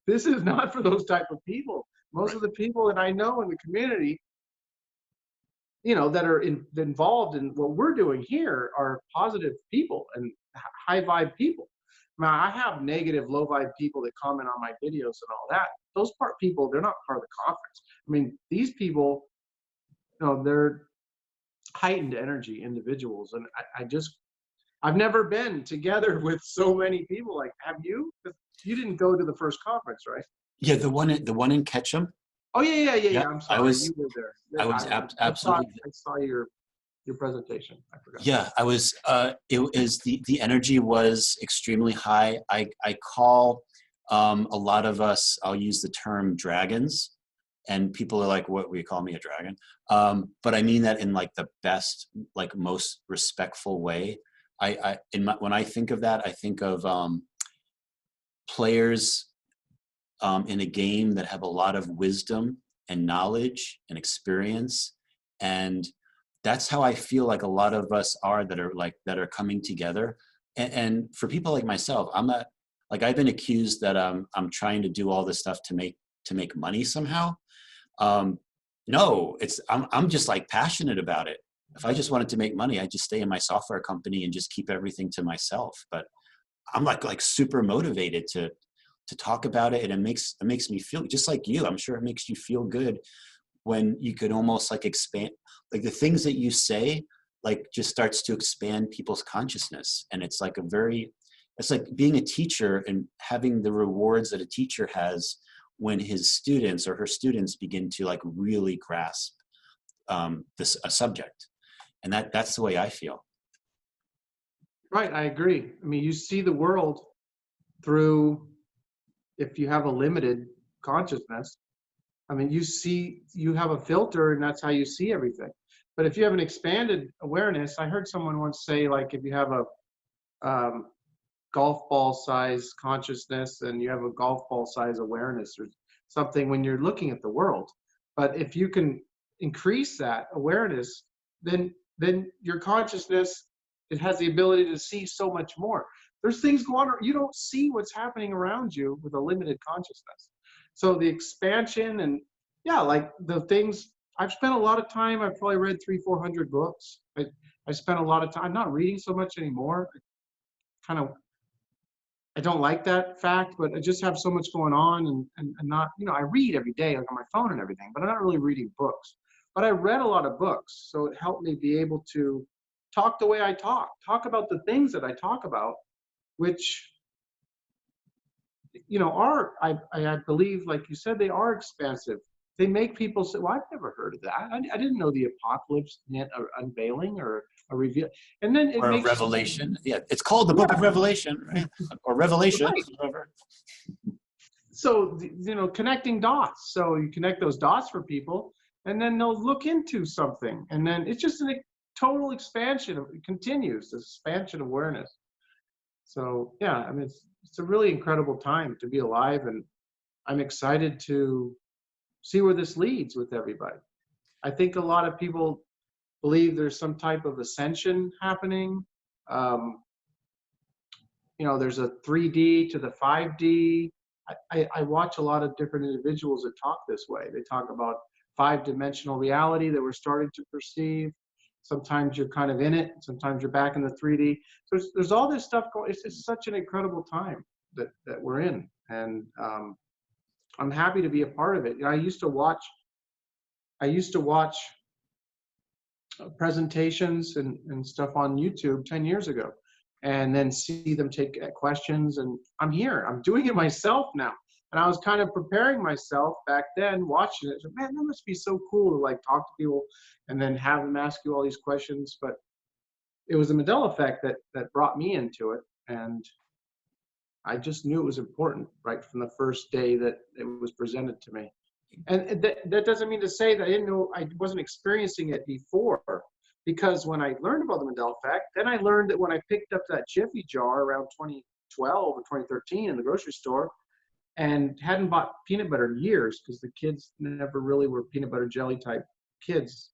for those type of people. Most of the people that I know in the community, that are involved in what we're doing here are positive people and high vibe people. Now, I have negative, low vibe people that comment on my videos and all that. Those people, they're not part of the conference. I mean, these people, they're heightened energy individuals. And I've never been together with so many people. Like, have you? You didn't go to the first conference, right? Yeah, the one in Ketchum. Oh yeah, Yeah, I'm sorry, you were there. I Yeah, was absolutely. I saw your presentation. I forgot. Yeah, I was. It was the energy was extremely high. I call a lot of us. I'll use the term dragons, and people are like, "What? Will you call me a dragon?" But I mean that in like the best, like most respectful way. When I think of that, I think of players in a game that have a lot of wisdom and knowledge and experience, and that's how I feel like a lot of us are that are coming together. And for people like myself, I'm not like I've been accused that I'm trying to do all this stuff to make money somehow. Um, no, I'm just like passionate about it. If I just wanted to make money, I'd just stay in my software company and just keep everything to myself. But I'm like super motivated to talk about it, and it makes me feel just like you. I'm sure it makes you feel good when you could almost like expand, like the things that you say, like just starts to expand people's consciousness. And it's like it's like being a teacher and having the rewards that a teacher has when his students or her students begin to like really grasp a subject. And that's the way I feel. Right, I agree. I mean, you see the world through, if you have a limited consciousness, I mean, you have a filter and that's how you see everything. But if you have an expanded awareness, I heard someone once say, like, if you have a golf ball size consciousness and you have a golf ball size awareness or something when you're looking at the world. But if you can increase that awareness, then your consciousness, it has the ability to see so much more. There's things going on, you don't see what's happening around you with a limited consciousness. So the expansion and yeah, like the things, I've spent a lot of time, I've probably read 300-400 books. I spent a lot of time, I'm not reading so much anymore. Kind of, I don't like that fact, but I just have so much going on and not, I read every day, like on my phone and everything, but I'm not really reading books. But I read a lot of books, so it helped me be able to talk the way I talk about the things that I talk about, which, are, I believe, like you said, they are expansive. They make people say, well, I've never heard of that. I didn't know the apocalypse meant an unveiling or a reveal. And then it Or a makes revelation. Yeah, it's called the Book of Revelation, right? Or Revelations, right. whatever. So, connecting dots. So you connect those dots for people, and then they'll look into something. And then it's just a total expansion. It continues, this expansion of awareness. So, yeah, I mean, it's a really incredible time to be alive. And I'm excited to see where this leads with everybody. I think a lot of people believe there's some type of ascension happening. There's a 3D to the 5D. I watch a lot of different individuals that talk this way. They talk about 5-dimensional reality that we're starting to perceive. Sometimes you're kind of in it. Sometimes you're back in the 3D. So there's all this stuff going. It's such an incredible time that we're in. And I'm happy to be a part of it. I used to watch presentations and stuff on YouTube 10 years ago, and then see them take questions. And I'm here. I'm doing it myself now. And I was kind of preparing myself back then, watching it. So, man, that must be so cool to like talk to people and then have them ask you all these questions. But it was the Mandela Effect that brought me into it. And I just knew it was important right from the first day that it was presented to me. And that doesn't mean to say that I didn't know, I wasn't experiencing it before, because when I learned about the Mandela Effect, then I learned that when I picked up that Jiffy jar around 2012 or 2013 in the grocery store and hadn't bought peanut butter in years, because the kids never really were peanut butter jelly type kids.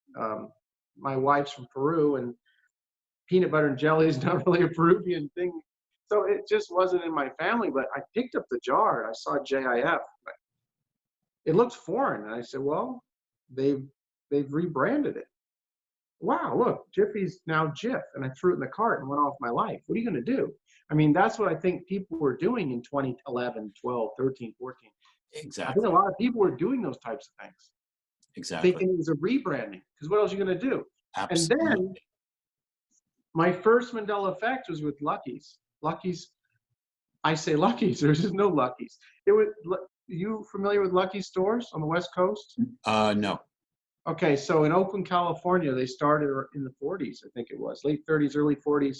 My wife's from Peru, and peanut butter and jelly is not really a Peruvian thing. So it just wasn't in my family, but I picked up the jar and I saw JIF. It looked foreign. And I said, well, they've rebranded it. Wow, look, Jiffy's now Jif. And I threw it in the cart and went off my life. What are you going to do? I mean, that's what I think people were doing in 2011, 12, 13, 14. Exactly. I think a lot of people were doing those types of things. Exactly. Thinking it was a rebranding. Because what else are you going to do? Absolutely. And then my first Mandela Effect was with Lucky's. Lucky's, I say Lucky's, there's just no Lucky's. It was you familiar with Lucky Stores on the West Coast? No. Okay, so in Oakland, California, they started in the 40s, I think it was, late 30s, early 40s,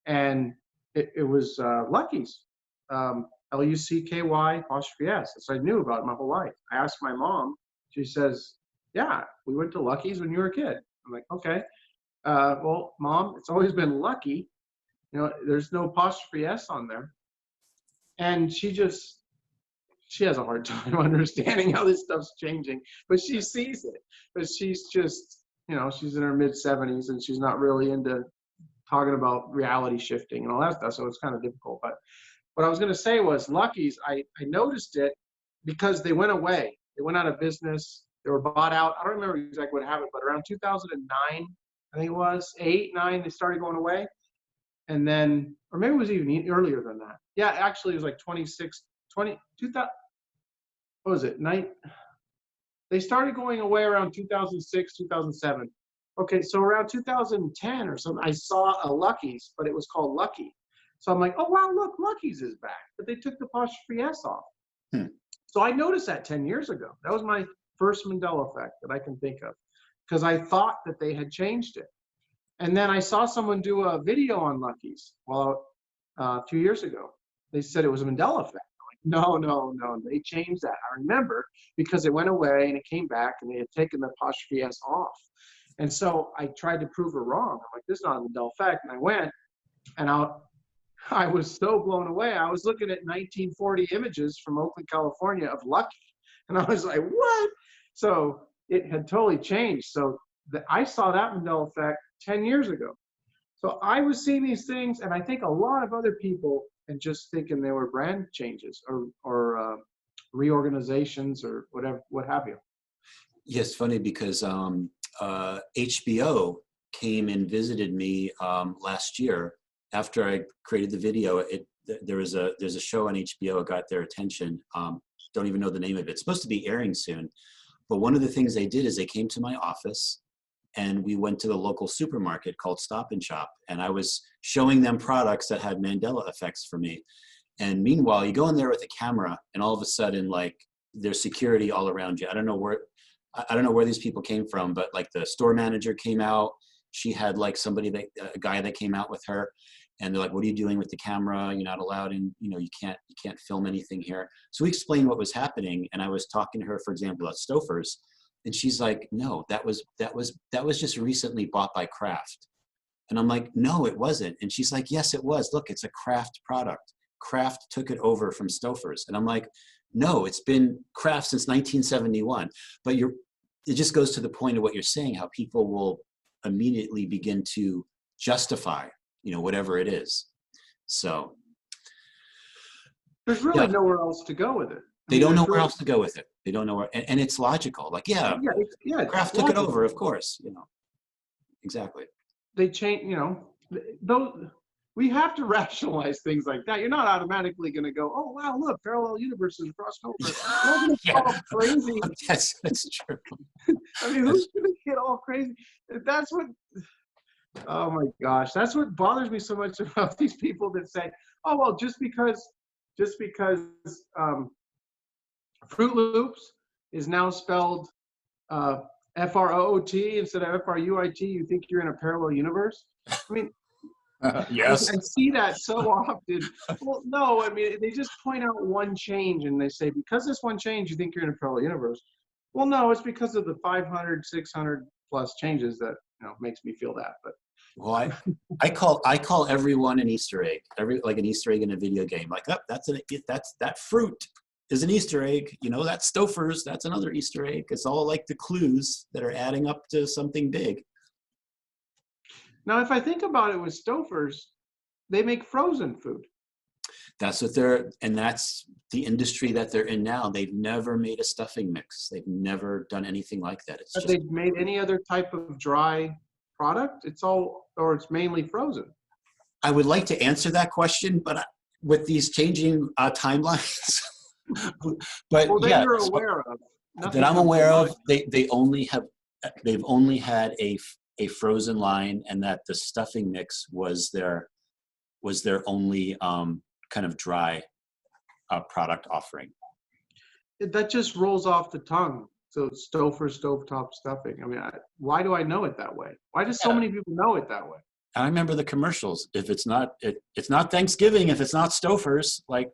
and it was Lucky's, Lucky''S. So I knew about it my whole life. I asked my mom. She says, "Yeah, we went to Lucky's when you were a kid." I'm like, "Okay, well, Mom, it's always been Lucky. You know, there's no apostrophe S on there." And she has a hard time understanding how this stuff's changing, but she sees it. But she's just, you know, she's in her mid 70s and she's not really into talking about reality shifting and all that stuff. So it's kind of difficult. But what I was going to say was Lucky's, I noticed it because they went away. They went out of business. They were bought out. I don't remember exactly what happened, but around 2009, I think it was 8, 9, they started going away. And then, or maybe it was even earlier than that. Yeah, actually it was like 2000, what was it? They started going away around 2006, 2007. Okay, so around 2010 or something, I saw a Lucky's, but it was called Lucky. So I'm like, oh wow, look, Lucky's is back. But they took the apostrophe S off. So I noticed that 10 years ago. That was my first Mandela effect that I can think of, because I thought that they had changed it. And then I saw someone do a video on Lucky's a few years ago. They said it was a Mandela effect. No, they changed that. I remember because it went away and it came back and they had taken the apostrophe S off. And so I tried to prove her wrong. I'm like, this is not a Mandela effect. And I went and I was so blown away. I was looking at 1940 images from Oakland, California of Lucky. And I was like, what? So it had totally changed. So I saw that Mandela effect 10 years ago. So I was seeing these things, and I think a lot of other people, and just thinking they were brand changes or reorganizations or whatever, what have you. Yes, funny because HBO came and visited me last year after I created the video. There's a show on HBO. It got their attention. Don't even know the name of it. It's supposed to be airing soon, but one of the things they did is they came to my office. And we went to the local supermarket called Stop and Shop. And I was showing them products that had Mandela effects for me. And meanwhile, you go in there with a camera and all of a sudden, like, there's security all around you. I don't know where these people came from, but like the store manager came out. She had like a guy that came out with her. And they're like, what are you doing with the camera? You're not allowed in, you can't film anything here. So we explained what was happening. And I was talking to her, for example, at Stouffer's. And she's like, no, that was just recently bought by Kraft. And I'm like, no, it wasn't. And she's like, yes, it was. Look, it's a Kraft product. Kraft took it over from Stouffer's. And I'm like, no, it's been Kraft since 1971. But it just goes to the point of what you're saying, how people will immediately begin to justify, whatever it is. So there's really nowhere else to go with it. They don't know where else to go with it. They don't know where, and it's logical. Like, Kraft took it over, of course, exactly. They change, those, we have to rationalize things like that. You're not automatically going to go, oh, wow, look, parallel universes across over. All crazy. That's true. I mean, who's going to get all crazy? That's what, oh my gosh, that's what bothers me so much about these people that say, oh, well, just because Fruit Loops is now spelled F-R-O-O-T instead of F-R-U-I-T, you think you're in a parallel universe? I mean, yes. I see that so often. Well, no, I mean, they just point out one change and they say, because this one change, you think you're in a parallel universe. Well, no, it's because of the 500, 600 plus changes that, makes me feel that. But well, I call everyone an Easter egg, like an Easter egg in a video game. Like, oh, that fruit is an Easter egg. That's Stouffer's. That's another Easter egg. It's all like the clues that are adding up to something big. Now, if I think about it with Stouffer's, they make frozen food. That's that's the industry that they're in now. They've never made a stuffing mix. They've never done anything like that. Have they made any other type of dry product? It's mainly frozen. I would like to answer that question, but with these changing timelines, but you're aware of. That I'm aware of, they've only had a frozen line, and that the stuffing mix was their only kind of dry product offering. That just rolls off the tongue. So stouffer, stovetop stuffing. I mean, why do I know it that way? Why do so Yeah. many people know it that way? I remember the commercials. If it's not, it's not Thanksgiving if it's not Stouffer's. Like,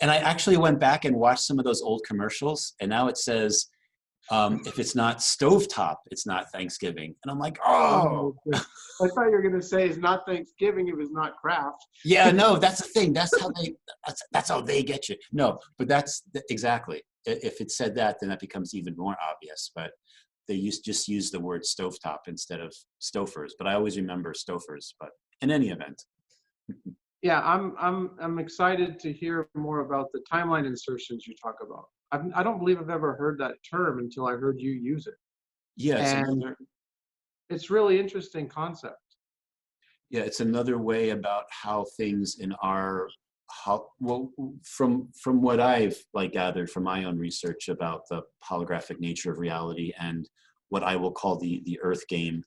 and I actually went back and watched some of those old commercials, and now it says, if it's not stovetop, it's not Thanksgiving. And I'm like, oh, I thought you were going to say it's not Thanksgiving if it's not Kraft. yeah, no, that's the thing. That's how they get you. No, but exactly. If it said that, then that becomes even more obvious. But they just use the word stovetop instead of Stouffer's. But I always remember Stouffer's. But in any event. Yeah, I'm excited to hear more about the timeline insertions you talk about. I don't believe I've ever heard that term until I heard you use it. Yeah, And it's really interesting concept. Yeah, it's another way about how things in our from what I've gathered from my own research about the holographic nature of reality and what I will call the Earth game.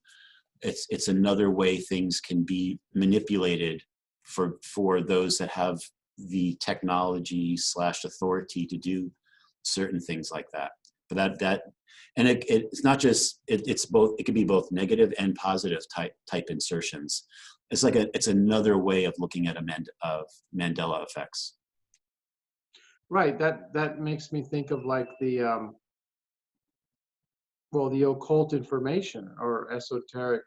It's another way things can be manipulated for those that have the technology / authority to do certain things like that. But and it's not just it's both. It could be both negative and positive type insertions. It's another way of looking at of Mandela effects. Right. That makes me think of like the occult information or esoteric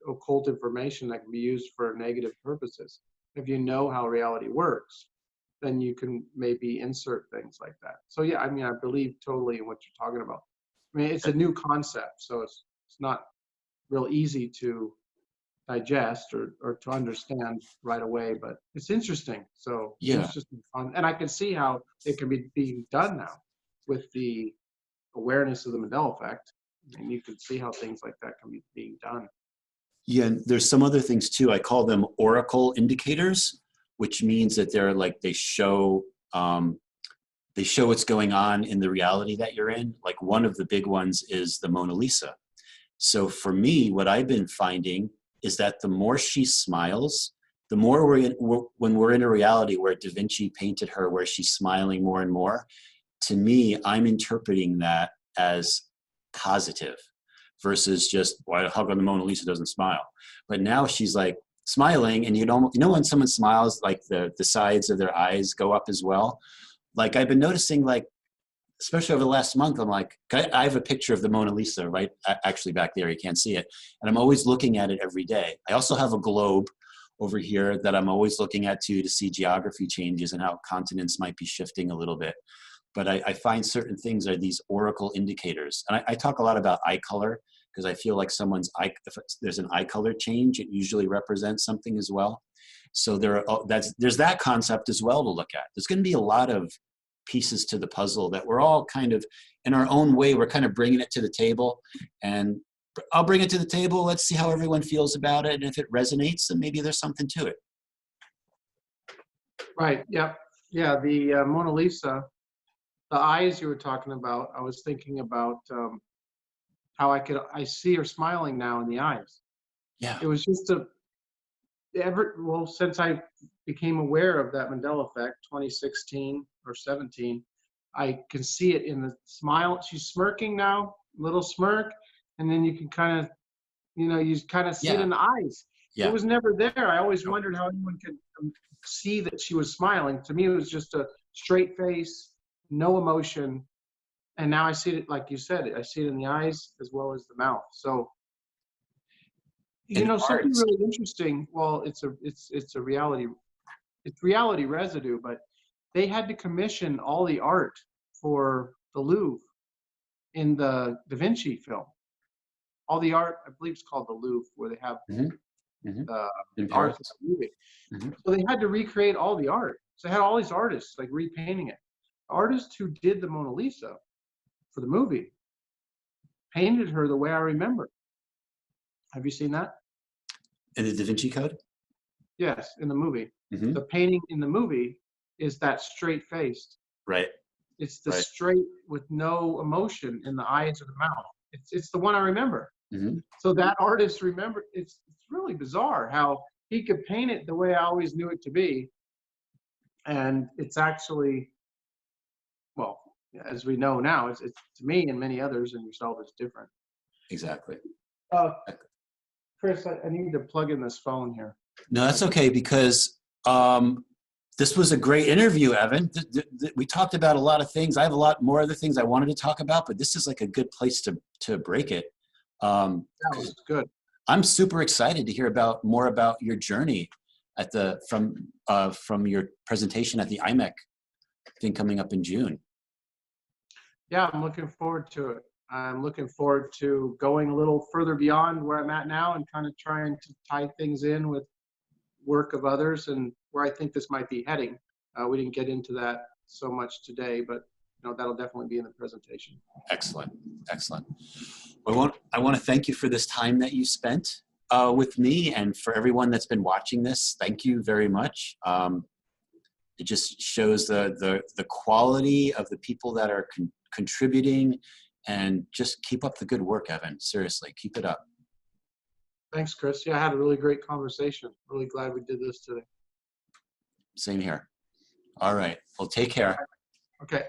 occult information that can be used for negative purposes. If you know how reality works, then you can maybe insert things like that. So yeah, I mean, I believe totally in what you're talking about. I mean, it's a new concept, so it's not real easy to digest or to understand right away, but it's interesting. So Yeah. it's just fun. And I can see how it can be being done now with the awareness of the Mandela effect. And you can see how things like that can be being done. Yeah, and there's some other things too. I call them oracle indicators, which means that they show what's going on in the reality that you're in. Like one of the big ones is the Mona Lisa. So for me, what I've been finding is that the more she smiles, the more when we're in a reality where Da Vinci painted her, where she's smiling more and more, to me, I'm interpreting that as positive versus just, why, how come the Mona Lisa doesn't smile? But now she's like smiling, and you know when someone smiles, like the sides of their eyes go up as well. Like I've been noticing, like, especially over the last month, I'm like, I have a picture of the Mona Lisa right actually back there. You can't see it. And I'm always looking at it every day. I also have a globe over here that I'm always looking at too, to see geography changes and how continents might be shifting a little bit. But I find certain things are these oracle indicators. And I talk a lot about eye color because I feel like if there's an eye color change, it usually represents something as well. So there's that concept as well to look at. There's going to be a lot of pieces to the puzzle that we're all kind of, in our own way, we're kind of bringing it to the table. And I'll bring it to the table. Let's see how everyone feels about it. And if it resonates, then maybe there's something to it. Right. Yeah. Yeah. The Mona Lisa, the eyes you were talking about, I was thinking about how I see her smiling now in the eyes. Yeah. It was just since I became aware of that Mandela effect, 2016 or 17, I can see it in the smile. She's smirking now, little smirk, and then you can kind of, you kind of see it in the eyes. Yeah. It was never there. I always wondered how anyone could see that she was smiling. To me, it was just a straight face, no emotion. And now I see it, like you said, I see it in the eyes as well as the mouth. So, something really interesting. Well, it's a reality. It's reality residue, but they had to commission all the art for the Louvre in the Da Vinci film. All the art, I believe it's called the Louvre, where they have the art of the movie. So they had to recreate all the art. So they had all these artists like repainting it. The artist who did the Mona Lisa for the movie painted her the way I remember. Have you seen that? In the Da Vinci Code? Yes, in the movie. The painting in the movie is that straight-faced. Right. It's the straight with no emotion in the eyes or the mouth. It's the one I remember. So that artist remembered. It's really bizarre how he could paint it the way I always knew it to be. And it's actually, well, as we know now, it's to me and many others and yourself, it's different. Exactly. Chris, I need to plug in this phone here. No, that's okay, because this was a great interview, Evan. We talked about a lot of things. I have a lot more other things I wanted to talk about, but this is like a good place to break it. That was good. I'm super excited to hear more about your journey from your presentation at the IMEC thing coming up in June. Yeah, I'm looking forward to it. I'm looking forward to going a little further beyond where I'm at now and kind of trying to tie things in with work of others and where I think this might be heading. We didn't get into that so much today, but that'll definitely be in the presentation. Excellent, excellent. I want to thank you for this time that you spent with me, and for everyone that's been watching this. Thank you very much. It just shows the quality of the people that are contributing, and just keep up the good work, Evan. Seriously, keep it up. Thanks, Chris. Yeah, I had a really great conversation. Really glad we did this today. Same here. All right. Well, take care. Okay.